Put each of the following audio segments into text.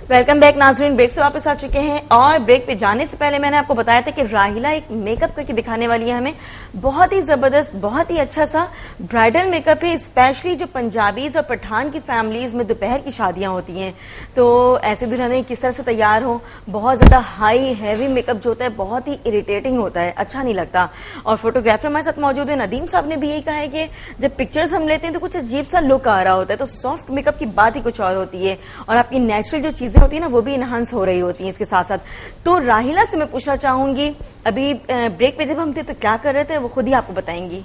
Welcome back नाज़रीन। Break से वापस आ चुके हैं और ब्रेक पे जाने से पहले मैंने आपको बताया था कि राहिला एक मेकअप करके दिखाने वाली है हमें। बहुत ही जबरदस्त, बहुत ही अच्छा सा ब्राइडल मेकअप है, स्पेशली जो पंजाबीज और पठान की फैमिलीज में दोपहर की शादियां होती हैं तो ऐसे दुल्हनें किस तरह से तैयार हो। बहुत ज्यादा हाई हैवी मेकअप जो होता है बहुत ही इरिटेटिंग होता है, अच्छा नहीं लगता। और फोटोग्राफर हमारे साथ मौजूद है, नदीम साहब ने भी यही कहा है कि जब पिक्चर्स हम लेते हैं तो कुछ अजीब सा लुक आ रहा होता है, तो सॉफ्ट मेकअप की बात ही कुछ और होती है और आपकी नेचुरल जो चीजें होती है ना वो भी इनहांस हो रही होती हैं इसके साथ साथ। तो राहिला से मैं पूछना चाहूंगी, अभी ब्रेक पे जब हम थे तो क्या कर रहे थे वो खुद ही आपको बताएंगी।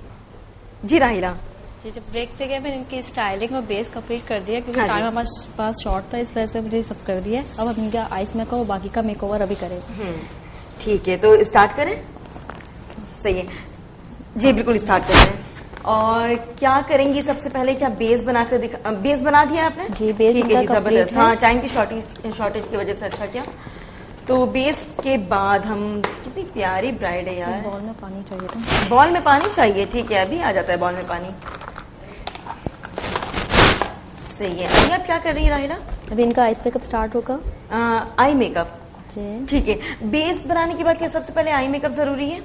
जी राहिला। जी, जब ब्रेक पे गए मैंने इनकी स्टाइलिंग और बेस कंप्लीट कर दिया क्योंकि टाइम हमारे पास शॉर्ट था, इस वजह से मुझे सब कर दिया। अब हम इनका आइस मेकअप और बाकी का मेकओवर अभी करेंगे। ठीक है, तो स्टार्ट करें। सही है जी, बिल्कुल स्टार्ट करते हैं। और क्या करेंगी सबसे पहले, क्या बेस बनाकर बेस बना दिया आपने? जी, बेस ठीक है जी, जबरदस्त। है। हाँ, टाइम की शॉर्टेज की वजह से अच्छा किया। तो बेस के बाद हम, कितनी प्यारी ब्राइड है यार। बॉल में पानी चाहिए था। बॉल में पानी चाहिए, ठीक है अभी आ जाता है बॉल में पानी। सही है। अभी आप क्या कर रही है राहिला? अभी इनका आइस मेकअप स्टार्ट होगा। आई मेकअप, ठीक है। बेस बनाने के बाद क्या सबसे पहले आई मेकअप जरूरी है?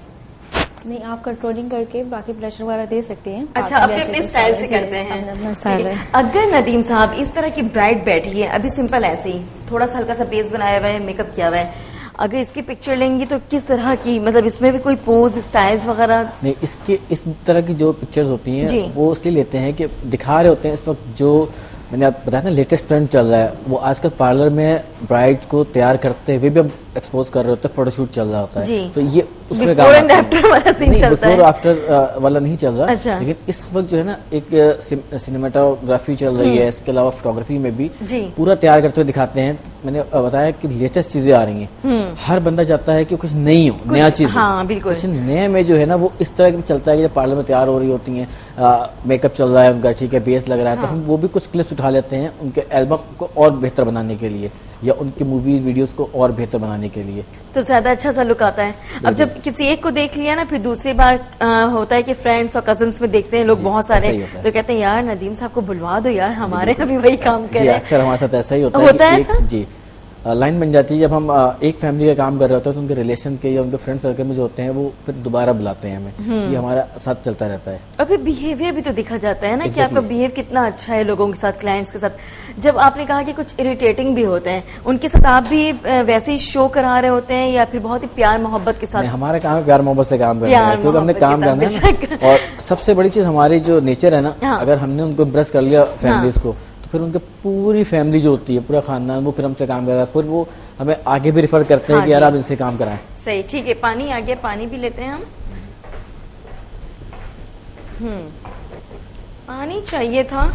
नहीं, आप कंट्रोलिंग करके बाकी ब्लशर वगैरह दे सकते हैं। अच्छा, अपने अपने स्टाइल से करते हैं। अपना स्टाइल है। अगर नदीम साहब इस तरह की ब्राइड बैठी है अभी सिंपल ऐसे ही, थोड़ा सा हल्का सा बेस बनाया हुआ है, मेकअप किया हुआ है, अगर इसकी पिक्चर लेंगी तो किस तरह की, मतलब इसमें भी कोई पोज स्टाइल्स वगैरह? नहीं, इसके इस तरह की जो पिक्चर्स होती हैं वो इसलिए लेते हैं कि दिखा रहे होते हैं इस वक्त जो मैंने आप बताया ना लेटेस्ट ट्रेंड चल रहा है, वो आजकल पार्लर में ब्राइड को तैयार करते हुए भी हम एक्सपोज कर रहे होते हैं, फोटोशूट चल रहा होता है, तो ये उसमें बिफोर एंड आफ्टर वाला सीन चलता है। बिफोर आफ्टर वाला नहीं चल रहा। अच्छा। लेकिन इस वक्त जो है ना एक सिनेमाटोग्राफी चल रही है, इसके अलावा फोटोग्राफी में भी पूरा तैयार करते हुए दिखाते हैं। मैंने बताया कि लेटेस्ट चीजें आ रही हैं, हर बंदा चाहता है कि कुछ नई हो, नया चीज। हाँ बिल्कुल। कुछ नए में जो है ना वो इस तरह की चलता है कि जब पार्लर में तैयार हो रही होती हैं, मेकअप चल रहा है उनका, ठीक है, बेस लग रहा है, तो हम वो भी कुछ क्लिप्स उठा लेते हैं उनके एल्बम को और बेहतर बनाने के लिए या उनकी मूवीज वीडियोस को और बेहतर बनाने के लिए, तो ज्यादा अच्छा सा लुक आता है। अब जब किसी एक को देख लिया ना, फिर दूसरी बार होता है कि फ्रेंड्स और कजन्स में देखते हैं लोग बहुत सारे, तो कहते हैं यार नदीम साहब को बुलवा दो यार, हमारे अभी वही काम करें। अक्सर हमारे साथ ऐसा ही होता है। जी, लाइन बन जाती है जब हम एक फैमिली का काम कर रहे होते हैं तो उनके रिलेशन के या उनके फ्रेंड सर्कल में जो होते हैं वो फिर दोबारा बुलाते हैं हमें, ये हमारा साथ चलता रहता है। और फिर बिहेवियर भी तो दिखा जाता है ना कि आपका बिहेव कितना अच्छा है लोगों के साथ, क्लाइंट्स के साथ। जब आपने कहा कि कुछ इरिटेटिंग भी होते हैं, उनके साथ आप भी वैसे ही शो करा रहे होते हैं या फिर बहुत ही प्यार मोहब्बत के साथ? हमारा काम है प्यार मोहब्बत से काम करना है, क्योंकि हमने काम करना है। और सबसे बड़ी चीज हमारी जो नेचर है ना, अगर हमने उनको इम्प्रेस कर लिया फैमिलीज को, फिर उनके पूरी फैमिली जो होती है, पूरा खानदान, वो फिर हमसे काम कर रहा है, फिर वो हमें आगे भी रिफर करते हैं कि यार आप इनसे काम कराएं। सही, ठीक है। पानी आ गया, पानी भी लेते हैं हम। पानी चाहिए था।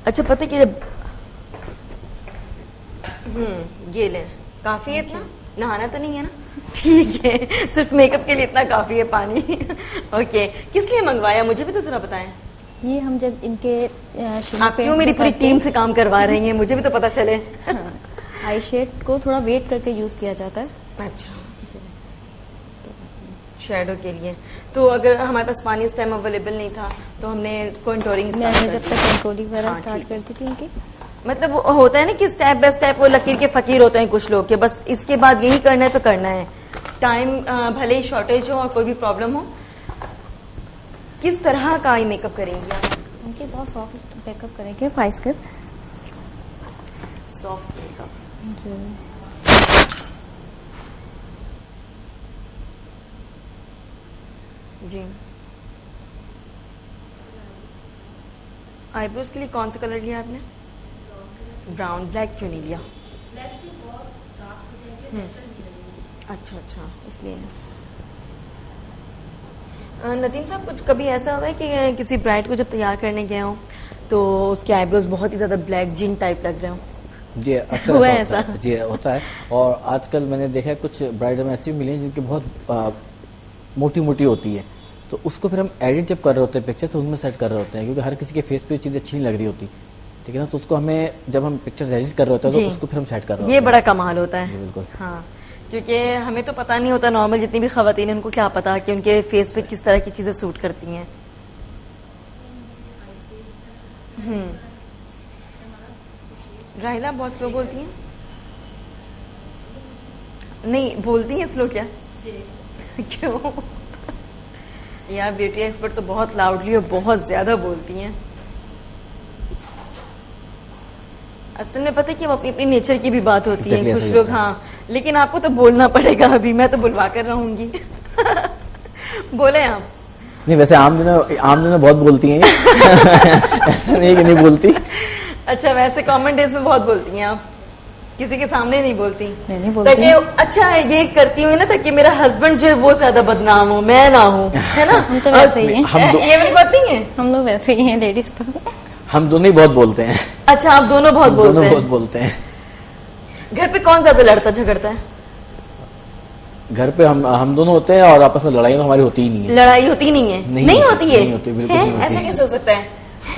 अच्छा, पता कि जब ये ले, काफी है इतना, नहाना तो नहीं है ना? ठीक है, सिर्फ मेकअप के लिए इतना काफी है पानी। ओके, किस लिए मंगवाया मुझे भी तो जरा बताएं। ये हम जब इनके आप क्यों मेरी पूरी टीम से काम करवा रही हैं, मुझे भी तो पता चले। हाँ, आई शेड को थोड़ा वेट करके यूज किया जाता है। अच्छा, शेडो के लिए। तो अगर हमारे पास पानी उस टाइम अवेलेबल नहीं था तो हमने कंटूरिंग, मैंने जब तक कंटूरिंग वगैरह स्टार्ट कर दी थी इनकी, मतलब होता है ना कि स्टेप बाय स्टेप वो लकीर के फकीर होते हैं कुछ लोग के, बस इसके बाद यही करना है तो करना है। टाइम भले ही शॉर्टेज हो और कोई भी प्रॉब्लम हो। किस तरह का आई मेकअप करेंगी आप? उनके बहुत सॉफ्ट मेकअप करेंगे, फाइस कर सॉफ्ट मेकअप। जी, आईब्रोज के लिए कौन सा कलर लिया आपने? ब्राउन। ब्लैक क्यों नहीं लिया? अच्छा अच्छा, इसलिए। नदीम साहब, कुछ कभी ऐसा हुआ है कि किसी ब्राइड को जब तैयार करने गए हो तो उसके आईब्रोज बहुत ही ज्यादा ब्लैक जिन टाइप लग रहे हो? जी, अक्सर हुआ है ऐसा। जी, होता है। और आजकल मैंने देखा है कुछ ब्राइड में ऐसी भी मिली हैं जिनकी बहुत मोटी मोटी होती है, तो उसको फिर हम एडिट जब कर रहे होते हैं पिक्चर तो उनमें सेट कर रहे होते हैं, क्योंकि हर किसी के फेस पे चीज़ अच्छी नहीं लग रही होती, ठीक है ना, तो उसको हमें जब हम पिक्चर एडिट कर रहे होते हैं तो उसको फिर हम सेट कर रहे होते हैं। ये बड़ा कमाल होता है। बिल्कुल। हाँ, क्योंकि हमें तो पता नहीं होता, नॉर्मल जितनी भी खवातीन उनको क्या पता कि उनके फेस पे किस तरह की चीजें सूट करती हैं। राहिला बहुत स्लो बोलती हैं? नहीं बोलती हैं स्लो क्या? क्यों? यार ब्यूटी एक्सपर्ट तो बहुत लाउडली और बहुत ज्यादा बोलती हैं। असल में पता है कि वो अपनी अपनी नेचर की भी बात होती है, कुछ लोग हाँ, लेकिन आपको तो बोलना पड़ेगा अभी, मैं तो बुलवा कर रहूंगी। बोले आप? नहीं वैसे आम दिनों बहुत बोलती हैं। ऐसा नहीं कि नहीं बोलती। अच्छा, वैसे कॉमन डेज में बहुत बोलती हैं आप, किसी के सामने नहीं बोलती? नहीं बोलती। ताकि अच्छा ये करती हूँ ना ताकि मेरा हस्बैंड जो है वो ज्यादा बदनाम हो, मैं ना हूँ, है ना? हम तो वैसे ही हैं। ये वाली बात नहीं है? हम लोग वैसे ही हैं लेडीज तो। हम दोनों ही बहुत बोलते हैं। अच्छा, आप दोनों बहुत बोलते हैं? बहुत बोलते हैं। घर पे कौन ज्यादा लड़ता झगड़ता है? घर पे हम दोनों होते हैं और आपस में लड़ाई तो हमारी होती ही नहीं है। लड़ाई होती नहीं है? नहीं होती है? नहीं होती, बिल्कुल नहीं होती। ऐसा कैसे हो सकता है?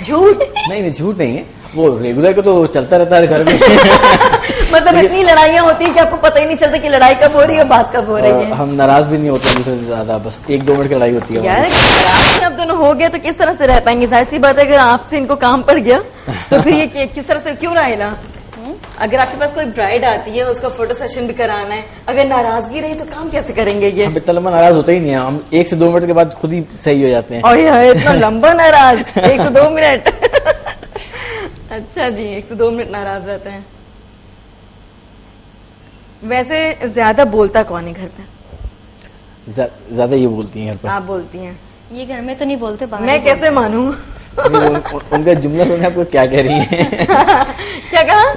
झूठ? नहीं झूठ नहीं है, वो रेगुलर का तो चलता रहता है घर में। मतलब इतनी लड़ाइयाँ होती है कि आपको पता ही नहीं चलता कि लड़ाई कब हो रही है और बात कब हो रही है। हम नाराज भी नहीं होते दूसरे से ज्यादा, बस 1-2 मिनट की लड़ाई होती है। यार नाराज आप दोनों हो गए तो किस तरह से रह पाएंगे? जाहिर सी बात है अगर आपसे इनको काम पड़ गया तो फिर ये किस तरह से क्यों रहेगा? अगर आपके पास कोई ब्राइड आती है उसका फोटो सेशन भी कराना है, अगर नाराजगी रही तो काम कैसे करेंगे ये? हम इतना लंबा नाराज होते ही नहीं है, हम 1 से 2 मिनट के बाद खुद ही सही हो जाते हैं। और इतना लंबा नाराज 1 से 2 मिनट? अच्छा जी, 1 से 2 मिनट नाराज रहते हैं। वैसे ज्यादा बोलता कौन है घर पे? ज्यादा ये बोलती हैं घर पर। आप बोलती हैं? ये घर में तो नहीं बोलते, बाहर मैं कैसे मानूं? उनका जुमला सुने आपको क्या कह रही है? क्या कहा?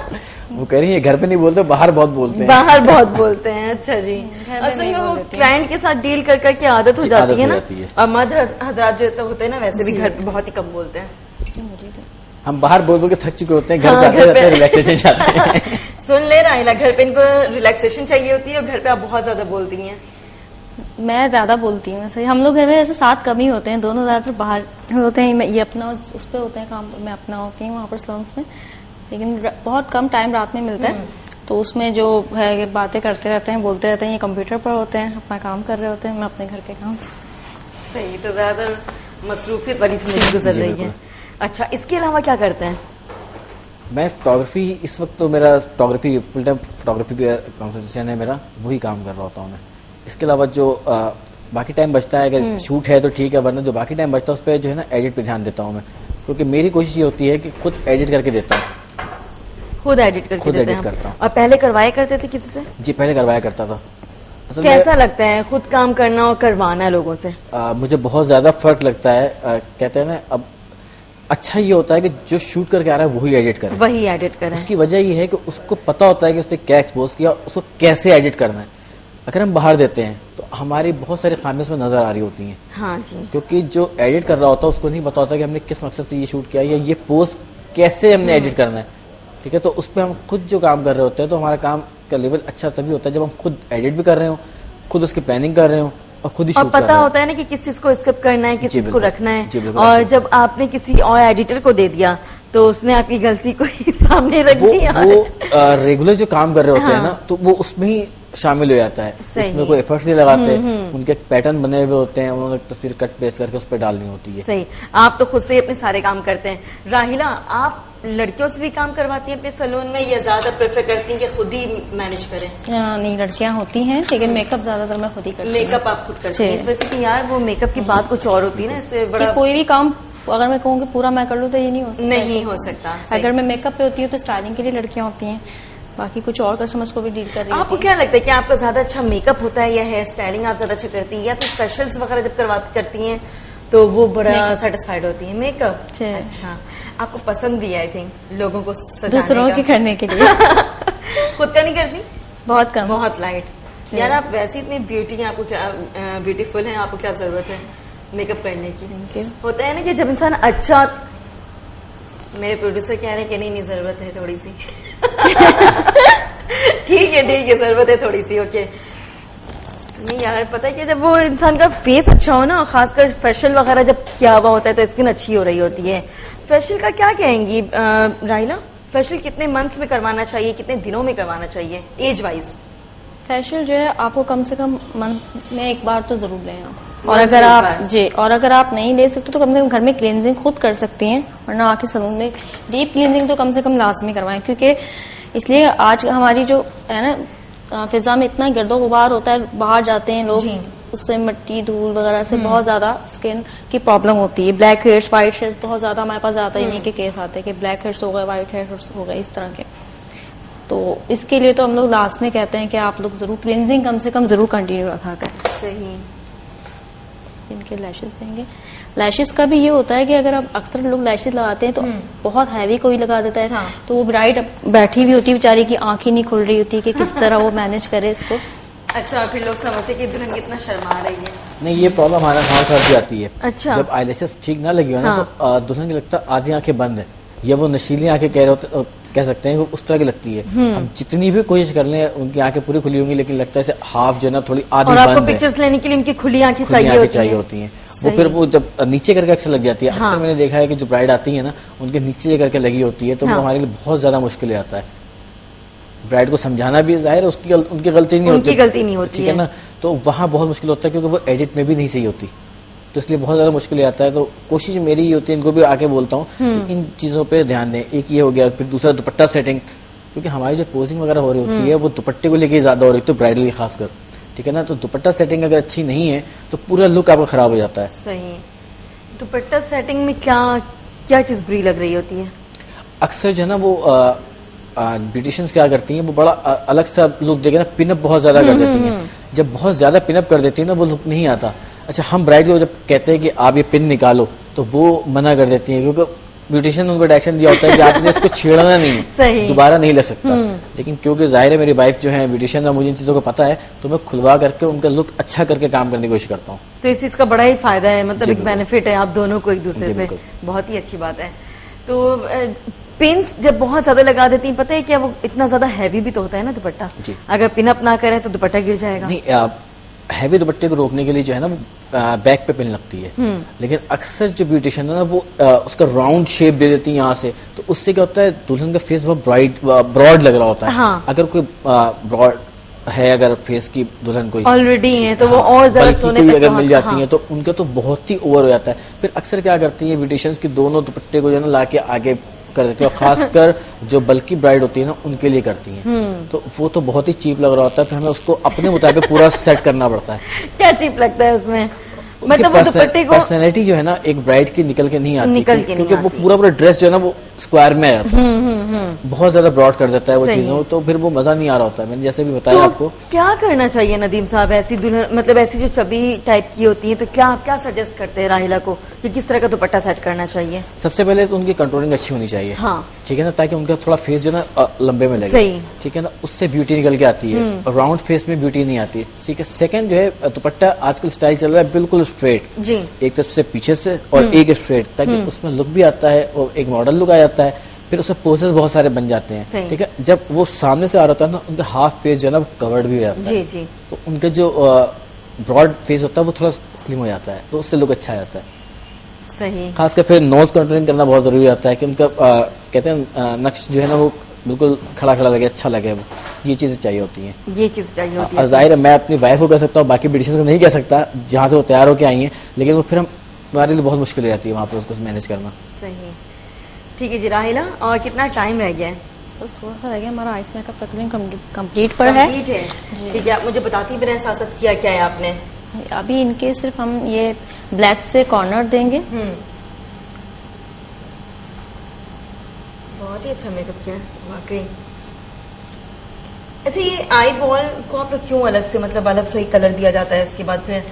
वो कह रही है घर पे नहीं बोलते, बाहर बहुत बोलते हैं। बाहर बहुत बोलते हैं। अच्छा जी, असल नहीं में वो बोलते। क्लाइंट के साथ डील कर करके आदत हो जाती है ना। है। और मर्द हजरात जो होते हैं ना वैसे भी घर पे बहुत ही कम बोलते हैं। हम बाहर बोल के थक चुके होते हैं, घर हाँ, पे आते घर जाते पे- हैं, रिलैक्सेशन चाहते हैं। सुन ले राहिला, घर पे इनको रिलैक्सेशन चाहिए होती है और घर पे आप बहुत ज्यादा बोलती हैं। मैं ज्यादा बोलती हूँ वैसे। हम लोग घर में ऐसे 7 कम ही होते हैं, दोनों ज्यादातर बाहर होते हैं। ये अपना उस पे होते हैं काम, मैं अपना होती हूँ वहाँ पर सलोन्स में। लेकिन बहुत कम टाइम रात में मिलता है, तो उसमें जो है बातें करते रहते हैं, बोलते रहते हैं। ये कंप्यूटर पर होते हैं, अपना काम कर रहे होते हैं, मैं अपने घर के काम। सही, तो ज्यादा मसरूफियत वाली जिंदगी गुजर रही है। अच्छा, इसके अलावा क्या करते हैं? मैं फोटोग्राफी, इस वक्त तो मेरा फोटोग्राफी फुल टाइम फोटोग्राफी का कंसंट्रेशन है मेरा, वही काम कर रहा होता हूँ मैं। इसके अलावा जो बाकी टाइम बचता है, अगर शूट है तो ठीक है, वरना जो बाकी टाइम बचता है उस पर जो है ना एडिट पे ध्यान देता हूँ मैं, क्योंकि मेरी कोशिश ये होती है कि खुद एडिट करके देता हूँ। खुद एडिट करके खुद देते एडिट हैं? करता हूँ। और पहले करवाया करते थे किसी से? जी पहले करवाया करता था। असल में, कैसा लगता है खुद काम करना और करवाना लोगों से? मुझे बहुत ज्यादा फर्क लगता है। कहते हैं ना, अब अच्छा ये होता है कि जो शूट करके आ रहा है वही एडिट करे। वही एडिट करें। उसकी वजह ये है कि उसको पता होता है कि उसने क्या एक्सपोज किया, उसको कैसे एडिट करना है। अगर हम बाहर देते हैं तो हमारी बहुत सारी खामियां उसमें नजर आ रही होती हैं, हाँ जी। क्योंकि जो एडिट कर रहा होता है उसको नहीं पता होता कि हमने किस मकसद से ये शूट किया या ये पोस्ट कैसे हमने एडिट करना है। ठीक है, तो उस पर हम खुद जो काम कर रहे होते हैं तो हमारा काम का लेवल अच्छा तभी होता है जब हम खुद एडिट भी कर रहे हो, खुद उसकी प्लानिंग कर रहे हो और खुद ही और शूट कर पता रहे हो। होता है ना कि किस चीज को स्किप करना है, किस जी, चीज को बिल्कुल। रखना है। जी, बिल्कुल और ऐसे। जब आपने किसी और एडिटर को दे दिया तो उसने आपकी गलती को ही सामने रख दी। वो रेगुलर जो काम कर रहे होते हैं हाँ। ना, तो वो उसमें ही शामिल हो जाता है। सही। उसमें कोई एफर्ट्स नहीं लगाते, उनके पैटर्न बने हुए होते हैं, उन्होंने तस्वीर कट पेस्ट करके उस पर डालनी होती है। सही, आप तो खुद से ही अपने सारे काम करते हैं। राहिला, आप लड़कियों से भी काम करवाती हैं अपने सैलून में या ज्यादा प्रेफर करती हैं कि खुद ही मैनेज करें? नहीं, लड़कियां होती हैं, लेकिन मेकअप ज्यादातर मैं खुद ही करती हूँ। मेकअप आप खुद करती हैं? जी। इस वजह से कि यार वो मेकअप की बात कुछ और होती है ना, इससे कि बड़ा कोई भी काम अगर मैं कहूँ कि पूरा मैं कर लूँ तो ये नहीं हो सकता। नहीं हो सकता। सही। अगर मैं मेकअप पे होती हूँ तो स्टाइलिंग के लिए लड़कियां होती हैं, बाकी कुछ और कस्टमर्स को भी डील कर रही आपको होती क्या लगता है कि आपका ज्यादा अच्छा मेकअप होता है या हेयर स्टाइलिंग आप ज्यादा अच्छा करती हैं, या फिर फेशियल्स वगैरह जब करती हैं तो वो बड़ा सेटिस्फाइड होती है? मेकअप। जी। अच्छा, आपको पसंद भी है आई थिंक लोगों को हैं सजाने दूसरों का। के करने के लिए। खुद का नहीं करती? बहुत कम। बहुत लाइट। यार आप वैसे इतनी ब्यूटी हैं, आपको क्या ब्यूटीफुल हैं, आपको क्या जरूरत है मेकअप करने की? Thank you. होता है ना कि जब इंसान अच्छा, मेरे प्रोड्यूसर कह रहे हैं कि नहीं जरूरत है थोड़ी सी। ठीक है जरूरत है थोड़ी सी, ओके। नहीं यार, पता है कि जब वो इंसान का फेस अच्छा हो ना, खासकर फेशियल वगैरह जब किया हुआ होता है तो स्किन अच्छी हो रही होती है। फेशियल का क्या कहेंगी राहिला? फेशियल कितने मंथ्स में करवाना चाहिए, कितने दिनों में करवाना चाहिए एज वाइज? फेशियल जो है आपको कम से कम मंथ में एक बार तो जरूर लें आप। और अगर आप और अगर आप नहीं ले सकते तो कम से कम घर में क्लींजिंग खुद कर सकती हैं, वरना आके सलून में डीप क्लींजिंग तो कम से कम लाजमी करवाएं। क्योंकि इसलिए आज हमारी जो है ना फिजा में इतना गिरदो गुबार होता है, बाहर जाते हैं लोग, उससे मिट्टी धूल वगैरह से बहुत ज्यादा स्किन की प्रॉब्लम होती है। ब्लैक हेयर्स, व्हाइट हेयर्स बहुत ज्यादा हमारे पास ज्यादा इन्हीं के केस आते हैं कि ब्लैक हेयर्स हो गए, व्हाइट हेयर्स हो गए, इस तरह के। तो इसके लिए तो हम लोग लास्ट में कहते हैं कि आप लोग जरूर क्लींजिंग कम से कम जरूर कंटिन्यू रखा करें। सही। इनके लैशेस देंगे। लैशेस का भी ये होता है कि अगर आप अक्सर लोग लैशेस लगाते हैं तो बहुत हैवी कोई लगा देता है, हाँ। तो वो ब्राइड बैठी हुई होती है बेचारी की, आंख ही नहीं खुल रही होती कि किस तरह वो मैनेज करे इसको। अच्छा, फिर लोग समझते कि दुल्हन कितना शर्मा रही है। नहीं, ये प्रॉब्लम हमारे साथ भी आती है। अच्छा। जब आईलैशेस ठीक ना लगी हो ना, तो दुल्हन की लगता है आधी आंखें बंद है, या वो नशीली आंखें कह सकते हैं, वो उस तरह की लगती है। हम जितनी भी कोशिश कर लें, उनकी आंखें पूरी खुली होंगी, लेकिन लगता है हाफ जो है ना थोड़ी आधी बंद है। और आपको पिक्चर्स लेने के लिए उनकी खुली आंखें चाहिए होती हैं। वो फिर वो जब नीचे करके अक्सर लग जाती है। अक्सर मैंने देखा है कि जो ब्राइड आती है ना, उनके नीचे करके लगी होती है, तो वो हमारे लिए बहुत ज्यादा मुश्किल आता है। ब्राइड को समझाना भी जाहिर है उनकी गलती नहीं होती, ठीक है ना, तो वहाँ बहुत मुश्किल होता है क्योंकि वो एडिट में भी नहीं सही होती, तो इसलिए बहुत ज्यादा मुश्किल आता है। तो कोशिश मेरी ये होती है, इनको भी आके बोलता हूँ कि इन चीजों पे ध्यान दें। एक ये हो गया, फिर दूसरा दुपट्टा सेटिंग, क्योंकि हमारी जो पोजिंग वगैरह हो रही होती है वो दुपट्टे को लेके ज्यादा हो रही है, तो ब्राइडल खासकर, ठीक है ना। तो दुपट्टा सेटिंग अगर अच्छी नहीं है तो पूरा लुक आपका खराब हो जाता है। सही। दुपट्टा सेटिंग में क्या चीज बुरी लग रही होती है? अक्सर जो है ना वो ब्यूटिशियंस क्या करती हैं, वो बड़ा अलग सा लुक देके ना पिनअप बहुत ज्यादा कर देती हैं। जब बहुत ज्यादा पिनअप कर देती है ना, वो लुक नहीं आता। अच्छा, हम ब्राइड को जब कहते हैं कि आप ये पिन निकालो, तो वो मना कर देती हैं, क्योंकि ब्यूटिशियन उनको डायरेक्शन दिया होता है कि आपने इसको छेड़ना नहीं है, दोबारा नहीं लग सकता। लेकिन क्योंकि जाहिर है मेरी वाइफ जो है ब्यूटिशियन है, मुझे इन चीजों को पता है, तो मैं खुलवा करके उनका लुक अच्छा करके काम करने की कोशिश करता हूँ। तो इस चीज का बड़ा ही फायदा है, मतलब एक बेनिफिट है आप दोनों को एक दूसरे से, बहुत ही अच्छी बात है। तो पिन्स जब बहुत ज्यादा लगा देती हैं, पता है क्या, वो इतना ज्यादा हैवी भी तो होता है ना दुपट्टा, अगर पिनअप ना करे तो दुपट्टा गिर जाएगा। नहीं, हैवी दुपट्टे को रोकने के लिए जो है ना बैक पे पिन लगती है, लेकिन अक्सर जो ब्यूटिशियन है ना वो उसका राउंड शेप दे देती है यहाँ से, तो उससे क्या होता है दुल्हन का फेस बहुत ब्रॉड लग रहा होता है। हाँ। अगर कोई ब्रॉड है, अगर फेस की दुल्हन कोई ऑलरेडी है तो वो और ज्यादा सोने पे अगर मिल जाती है तो उनका तो बहुत ही ओवर हो जाता है। फिर अक्सर क्या करती है ब्यूटिशियंस की दोनों दुपट्टे को जो है ना ला के आगे कर देती है, और खासकर जो बल्कि ब्राइड होती है ना उनके लिए करती हैं, तो वो तो बहुत ही चीप लग रहा होता है, फिर हमें उसको अपने मुताबिक पूरा सेट करना पड़ता है। क्या चीप लगता है उसमें? मतलब वो दुपट्टे को पर्सनैलिटी जो है ना एक ब्राइड की निकल के नहीं आती, क्योंकि वो पूरा ड्रेस जो है ना वो स्क्वायर में है, बहुत ज्यादा ब्रॉड कर देता है वो चीजों, तो फिर वो मजा नहीं आ रहा होता है। मैंने जैसे भी बताया तो आपको। क्या करना चाहिए नदीम साहब, ऐसी दुल्हन मतलब ऐसी जो चबी टाइप की होती है, तो क्या सजेस्ट करते हैं राहिला को कि किस तरह का दुपट्टा सेट करना चाहिए? सबसे पहले तो उनकी कंट्रोलिंग अच्छी होनी चाहिए, हाँ, ठीक है ना, ताकि उनका थोड़ा फेस जो है ना लंबे में लगे, ठीक है ना, उससे ब्यूटी निकल के आती है, राउंड फेस में ब्यूटी नहीं आती, ठीक है। सेकंड जो है दुपट्टा आजकल स्टाइल चल रहा है बिल्कुल स्ट्रेट, एक तरफ से पीछे से और एक स्ट्रेट, ताकि उसमें लुक भी आता है और एक मॉडल लुक आ जाता है। फिर उसमें पोजेस बहुत सारे बन जाते हैं, ठीक है। जब वो सामने से आ रहा था ना, उनका हाफ फेस जो है ना वो कवर्ड भी हो जाता है, जी। तो उनका जो ब्रॉड फेस होता है वो थोड़ा स्लिम हो जाता है, तो उससे लुक अच्छा आता है। सही। खासकर फिर नोज कंट्रोलिंग करना बहुत जरूरी होता है कि उनका कहते हैं नक्श जो है ना वो बिल्कुल खड़ा खड़ा लगे, अच्छा लगे, वो ये चीजें चाहिए होती हैं, ये चीज चाहिए होती है। जाहिर है मैं अपनी वाइफ को कह सकता हूँ, बाकी ब्यूटिशियन को नहीं कह सकता, जहाँ से वो तैयार होकर आई है, लेकिन वो फिर हमारे लिए बहुत मुश्किल हो जाती है वहाँ पर उसको मैनेज करना। सही, ठीक है जी। राहिला, और कितना टाइम रह गया है? बस थोड़ा सा रह गया, हमारा आइस मेकअप तकरीबन कंप्लीट पर है। ठीक है, आप मुझे बताती भी रहे साथ साथ क्या क्या है आपने अभी। इनके सिर्फ हम ये ब्लैक से कॉर्नर देंगे। बहुत ही अच्छा मेकअप किया वाकई। अच्छा, ये आई बॉल को आप लोग क्यों अलग से, मतलब अलग से ही कलर दिया जाता है, उसके बाद फिर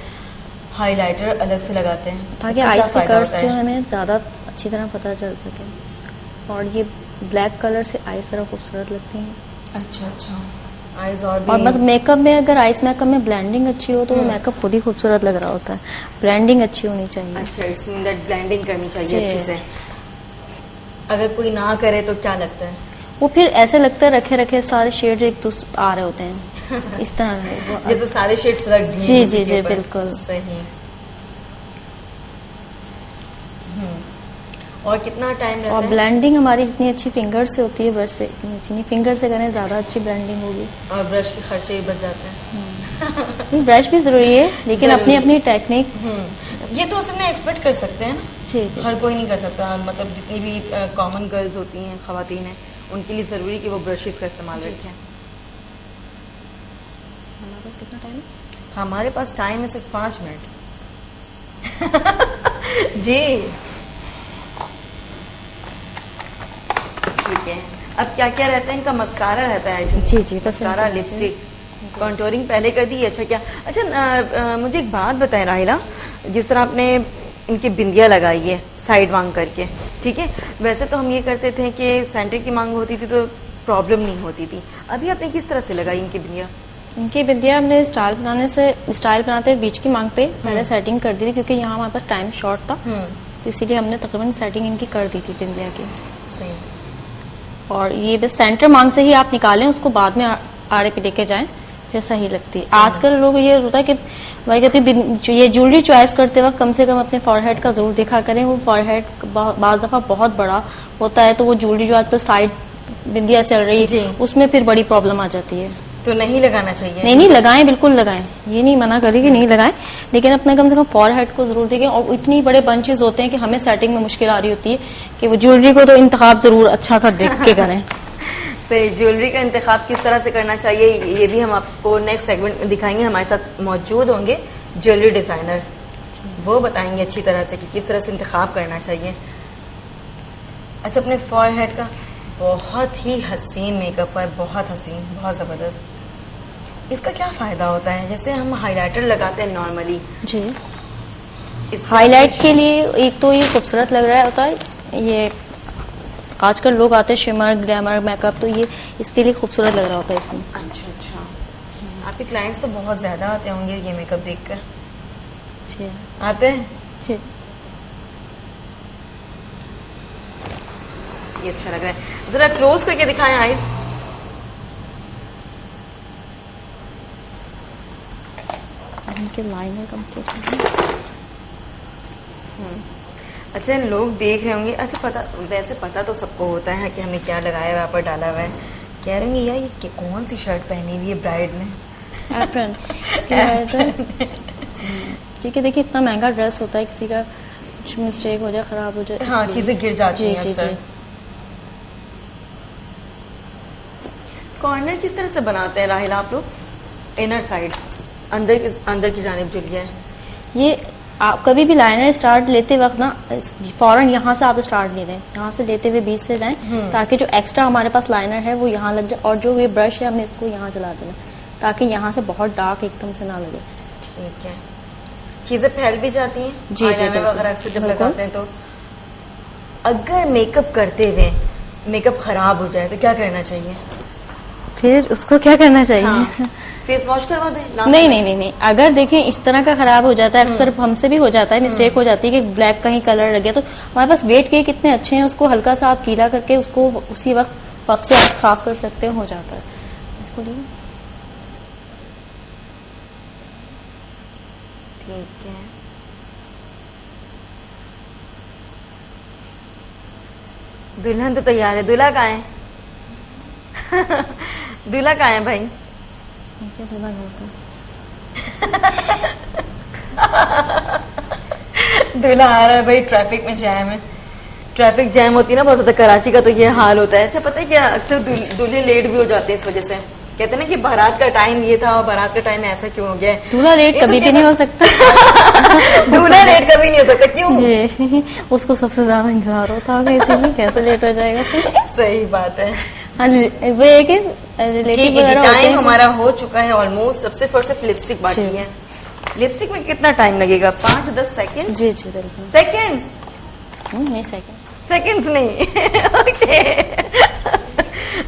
हाइलाइटर अलग से लगाते हैं, ताकि आईज के कर्व्स जो हमें ज्यादा अच्छी तरह पता चल सके, और ये ब्लैक कलर से आईज जरा खूबसूरत लगती हैं। अच्छा, आईज और बस मेकअप में अगर आईज मेकअप में ब्लेंडिंग अच्छी हो तो वो मेकअप खुद ही खूबसूरत लग रहा होता है, ब्लेंडिंग अच्छी होनी चाहिए। अच्छा, इट्स मीन दैट ब्लेंडिंग करनी चाहिए अच्छे से। अगर कोई ना करे तो क्या लगता है? वो फिर ऐसे लगता है रखे रखे सारे शेड एक तो आ रहे होते हैं इस तरह जैसे सारे शेड्स रख दिए। जी जी जी, बिल्कुल सही। और कितना टाइम रहता और है? ब्लेंडिंग हमारी इतनी अच्छी फिंगर से होती है, ब्रश से इतनी अच्छी नहीं, फिंगर से करें ज्यादा अच्छी ब्लेंडिंग होगी। और ब्रश के खर्चे भी बच जाते हैं। नहीं, ब्रश भी जरूरी है, लेकिन अपनी अपनी टेक्निक। ये तो असल में एक्सपेक्ट कर सकते हैं ना, जी जी। हर कोई नहीं कर सकता। मतलब जितनी भी कॉमन गर्ल्स होती हैं, खवातीन हैं, उनके लिए जरूरी कि वो ब्रशेस का इस्तेमाल रखें। हमारे पास कितना टाइम है? हमारे पास टाइम है सिर्फ 5 मिनट। जी ठीक है। अब क्या क्या रहता है इनका? मस्कारा रहता है। जी जी, बस मस्कारा, लिपस्टिक, कॉन्टोरिंग पहले कर दी। अच्छा क्या, अच्छा मुझे एक बात बताएं राहिला, जिस तरह आपने इनकी बिंदिया लगाई है साइड मांग करके, ठीक है, वैसे तो हम ये करते थे कि सेंटर की मांग होती थी तो प्रॉब्लम नहीं होती थी, अभी आपने किस तरह से लगाई इनकी बिंदिया? इनकी बिंदिया हमने स्टाइल बनाते हुए बीच की मांग पे पहले सेटिंग कर दी थी, क्योंकि यहाँ हमारे पास टाइम शॉर्ट था, तो इसीलिए हमने तकरीबन सेटिंग इनकी कर दी थी बिंदिया की। सही। और ये बस सेंटर मांग से ही आप निकालें, उसको बाद में आड़े पे लेके जाएं, फिर सही लगती है। आजकल लोग ये होता है कि भाई कहते ये ज्वेलरी चॉइस करते वक्त कम से कम अपने फॉरहेड का जरूर देखा करें। वो फॉरहेड बाज दफा बहुत बड़ा होता है, तो वो ज्वेलरी जो आजकल साइड बिंदिया चल रही है उसमें फिर बड़ी प्रॉब्लम आ जाती है। तो नहीं लगाना चाहिए? नहीं लगाएं, बिल्कुल लगाएं, ये नहीं मना करी कि नहीं लगाएं, लेकिन अपने कम से कम फॉरहेड को जरूर देखें। और इतनी बड़े बंचेस होते हैं कि हमें सेटिंग में मुश्किल आ रही होती है कि वो ज्वेलरी को तो इंतखाब जरूर अच्छा सा देख के करें। सही। ज्वेलरी का इंतखाब किस तरह से करना चाहिए ये भी हम आपको नेक्स्ट सेगमेंट में दिखाएंगे। हमारे साथ मौजूद होंगे ज्वेलरी डिजाइनर, वो बताएंगे अच्छी तरह से कि किस तरह से इंतखाब करना चाहिए। अच्छा, अपने फॉरहेड का बहुत ही हसीन मेकअप है, बहुत हसीन, बहुत जबरदस्त। इसका क्या फायदा होता है? जैसे हम हाइलाइटर लगाते हैं नॉर्मली जी, हाईलाइट के लिए एक तो ये खूबसूरत लग रहा होता है, ये आजकल लोग आते हैं शिमर ग्लैमर मेकअप, तो ये इसके लिए खूबसूरत लग रहा होता है इसमें। अच्छा, आपके क्लाइंट्स तो बहुत ज्यादा आते होंगे ये मेकअप देखकर? जी आते हैं जी। ये अच्छा लग रहा है, जरा क्लोज करके दिखाएं आईज। इनके लाइनर कंप्लीट। अच्छा, लोग देख रहे होंगे। अच्छा, वैसे पता तो सबको होता है कि हमें क्या लगाया हुआ है, पर डाला हुआ है। कह रहे होंगे यार ये कौन सी शर्ट पहनी हुई है ब्राइड ने? एप्रन। क्योंकि देखिए इतना महंगा ड्रेस होता है, किसी का कुछ मिस्टेक हो जाए, खराब हो जाए, हाँ, चीजें गिर जाती हैं अक्सर। कॉर्नर किस तरह से बनाते हैं राहिला आप लोग? इनर साइड, अंदर की जानिब जो लिया है ये आप कभी भी लाइनर स्टार्ट लेते वक्त ना फौरन यहाँ से आप स्टार्ट ले लें, यहाँ से लेते हुए बीच से जाएं, ताकि जो एक्स्ट्रा हमारे पास लाइनर है वो यहाँ लग जाए, और जो ये ब्रश है हमने इसको यहाँ चला देना, ताकि यहाँ से बहुत डार्क एकदम से ना लगे। ठीक है। चीजें फैल भी जाती हैं जी जी वगैरह से जब लगाते हैं तो। अगर मेकअप करते हुए मेकअप खराब हो जाए तो क्या करना चाहिए? फिर उसको क्या करना चाहिए? हाँ, फेस वॉश करवा दें? नहीं, अगर देखें इस तरह का खराब हो जाता है, अक्सर हमसे भी हो जाता है, मिस्टेक हो जाती है कि ब्लैक कहीं कलर लग गया, तो हमारे पास वेट के कितने अच्छे हैं, उसको हल्का सा आप गीला करके उसको उसी वक्त से आप साफ कर सकते हो जाता है। इसको लिए ठीक है। दुल्हन तो तैयार है, दूल्हा कहाँ है? दूल्हा कहाँ है भाई? दूल्हा आ रहा है भाई, ट्रैफिक में जैम है। ट्रैफिक जैम होती है ना बहुत ज्यादा, कराची का तो ये हाल होता है। अच्छा, पता है क्या, अक्सर दूल्हे लेट भी हो जाते हैं इस वजह से। कहते हैं ना कि बारात का टाइम ये था और बारात का टाइम ऐसा क्यों हो गया है? दूल्हा लेट कभी भी नहीं हो सकता। दूल्हा लेट कभी नहीं हो सकता, क्यों? जी, उसको सबसे ज्यादा इंतजार होता है, इसीलिए कैसे लेट हो जाएगा? सही बात है। हाँ, वो है कि रिलेटिव टाइम हमारा हो चुका है ऑलमोस्ट। अब सिर्फ और सिर्फ लिपस्टिक बाकी है। लिपस्टिक में कितना टाइम लगेगा? 5-10 सेकेंड? जी जी बिल्कुल। सेकेंड नहीं, सेकेंड्स नहीं। ओके,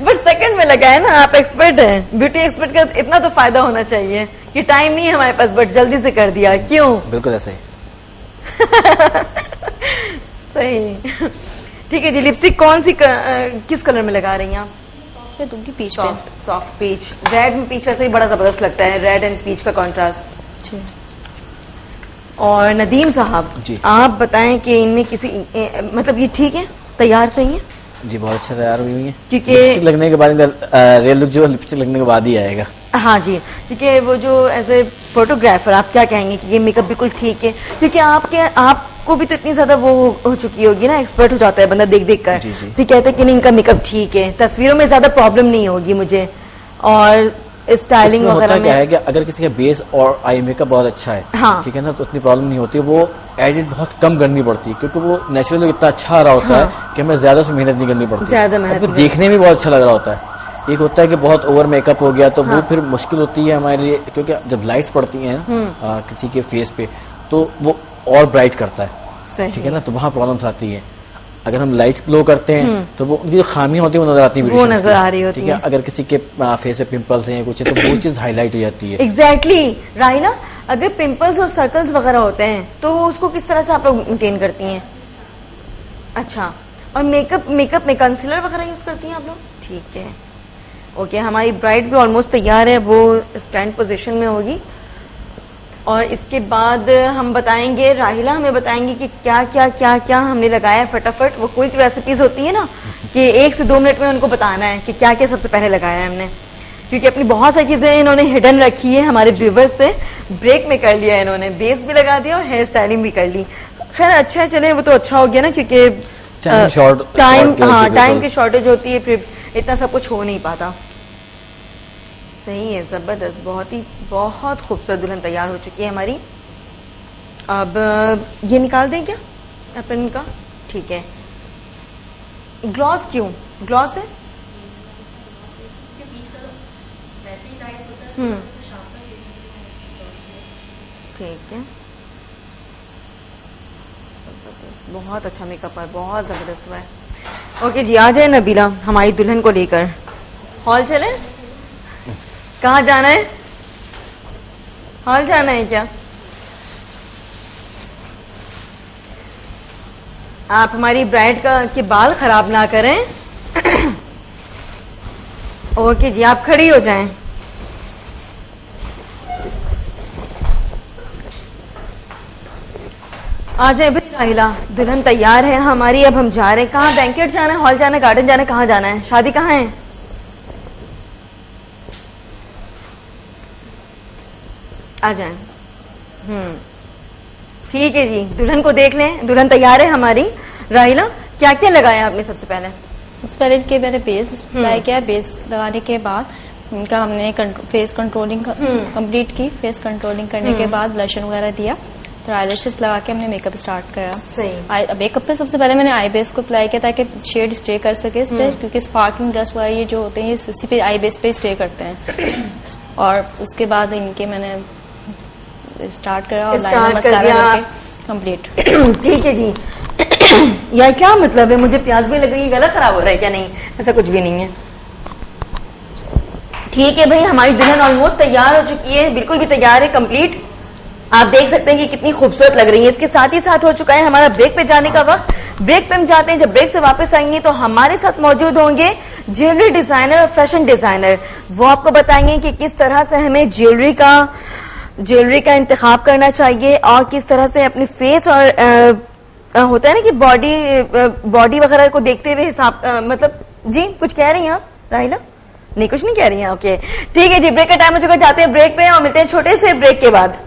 बट सेकंड में लगा है ना, आप एक्सपर्ट हैं, ब्यूटी एक्सपर्ट का इतना तो फायदा होना चाहिए कि टाइम नहीं है हमारे पास बट जल्दी से कर दिया। क्यों? बिल्कुल ऐसा ही। सही। ठीक है जी, लिपस्टिक कौन सी किस कलर में लगा रही हैं आप? Peach, soft peach. रेड में पीच वैसे ही बड़ा जबरदस्त लगता है, रेड एंड पीच का कॉन्ट्रास्ट। और नदीम साहब जी। आप बताएं कि इनमें किसी मतलब ये ठीक है, तैयार सही है? जी बहुत अच्छा तैयार हुई हुई है, क्योंकि लिपस्टिक लगने के बाद रियल लुक जो है लिपस्टिक लगने के बाद ही आएगा। हाँ जी, क्योंकि वो जो एज ए फोटोग्राफर आप क्या कहेंगे कि ये मेकअप बिल्कुल ठीक है? क्योंकि आपको भी तो इतनी ज्यादा वो हो चुकी होगी ना, एक्सपर्ट हो जाता है बंदा देख देख कर, जी, जी। फिर कहते हैं कि नहीं इनका मेकअप ठीक है, तस्वीरों में ज्यादा प्रॉब्लम नहीं होगी मुझे, और स्टाइलिंग इसमें वगैरह होता क्या में है कि अगर किसी का बेस और आई मेकअप बहुत अच्छा है, हाँ। ठीक है ना, तो उतनी प्रॉब्लम नहीं होती, वो एडिट बहुत कम करनी पड़ती है क्योंकि वो नेचुरली इतना अच्छा आ रहा होता है कि हमें ज्यादा उसमें मेहनत नहीं करनी पड़ती, ज्यादा मेहनत और फिर देखने में बहुत अच्छा लग रहा होता है। एक होता है कि बहुत ओवर मेकअप हो गया तो वो फिर मुश्किल होती है हमारे लिए, क्योंकि जब लाइट्स पड़ती हैं किसी के फेस पे तो वो और ब्राइट करता है, सही। ठीक है ना, तो वहाँ प्रॉब्लम्स आती है। अगर हम लाइट्स ग्लो करते हैं तो वो उनकी जो खामियां होती है वो नजर आती है, वो नजर आ रही होती ठीक है। अगर किसी के फेस पे पिंपल्स हैं कुछ है तो वो चीज हाईलाइट हो जाती है। एग्जैक्टली राहिला, अगर पिंपल्स और सर्कल्स वगैरह होते हैं तो उसको किस तरह से आप लोग मेंटेन करती हैं? अच्छा, और मेकअप में कंसीलर वगैरह यूज करती हैं आप लोग? ठीक है, ओके। हमारी ब्राइड भी ऑलमोस्ट तैयार है, वो स्टैंड पोजीशन में होगी, और इसके बाद हम बताएंगे, राहिला हमें बताएंगे कि क्या क्या क्या क्या हमने लगाया है फटाफट। वो क्विक रेसिपीज होती है ना कि 1 से 2 मिनट में उनको बताना है कि क्या क्या सबसे पहले लगाया है हमने, क्योंकि अपनी बहुत सारी चीजें इन्होंने हिडन रखी है हमारे व्यूवर्स से। ब्रेक में कर लिया इन्होंने, बेस भी लगा दिया और हेयर स्टाइलिंग भी कर ली। खैर अच्छा है, चले वो तो अच्छा हो गया ना, क्योंकि टाइम की शॉर्टेज होती है, फिर इतना सब कुछ हो नहीं पाता। सही है, जबरदस्त, बहुत खूबसूरत दुल्हन तैयार हो चुकी है हमारी। अब ये निकाल दें क्या अपन का? ठीक है। ग्लॉस क्यों ग्लॉस है? ठीक है, बहुत अच्छा मेकअप है, बहुत जबरदस्त हुआ है। ओके जी, आ जाए नबीला हमारी दुल्हन को लेकर। हॉल चले? कहाँ जाना है? हॉल जाना है क्या? आप हमारी ब्राइड के बाल खराब ना करें। ओके जी, आप खड़ी हो जाएं। आ जाए भाई राहिला, दुल्हन तैयार है हमारी। अब हम जा रहे हैं। कहाँ? बैंकेट जाना है, हॉल जाना है, गार्डन जाना है, कहाँ जाना है? शादी कहाँ है? आ जाए। ठीक है जी, दुल्हन को देख लें। दुल्हन तैयार है हमारी। राहिला, क्या क्या लगाया आपने सबसे पहले? सबसे पहले के मैंने बेस अप्लाई किया। बेस लगाने के बाद इनका हमने फेस कंट्रोलिंग कंप्लीट की। फेस कंट्रोलिंग करने के बाद ब्लशन वगैरह दिया, तो आईलैशेस लगा के हमने मेकअप स्टार्ट करा। सही। मेकअप पे सबसे पहले मैंने आई बेस को अप्लाई किया ताकि शेड स्टे कर सके इस पे, क्योंकि स्पार्कलिंग डस्ट वगैरह ये जो होते हैं उसी पे आई बेस पे स्टे करते हैं। और उसके बाद इनके मैंने स्टार्ट करा और लाइनर मस्कारा कंप्लीट। ठीक है जी। यार क्या मतलब है, मुझे प्याज भी लग रही है, गला खराब हो रहा है क्या? नहीं, ऐसा कुछ भी नहीं है। ठीक है भाई, हमारी दुल्हन ऑलमोस्ट तैयार हो चुकी है, बिल्कुल भी तैयार है, कंप्लीट। आप देख सकते हैं कि कितनी खूबसूरत लग रही है। इसके साथ ही साथ हो चुका है हमारा ब्रेक पे जाने का वक्त। ब्रेक पे हम जाते हैं। जब ब्रेक से वापस आएंगे तो हमारे साथ मौजूद होंगे ज्वेलरी डिजाइनर और फैशन डिजाइनर। वो आपको बताएंगे कि किस तरह से हमें ज्वेलरी का इंतखाब करना चाहिए और किस तरह से अपने फेस और होता है ना कि बॉडी वगैरह को देखते हुए हिसाब मतलब। जी कुछ कह रही हैं आप राहिला? नहीं, कुछ नहीं कह रही हैं। ओके ठीक है जी, ब्रेक का टाइम हो चुका, जाते हैं ब्रेक पे और मिलते हैं छोटे से ब्रेक के बाद।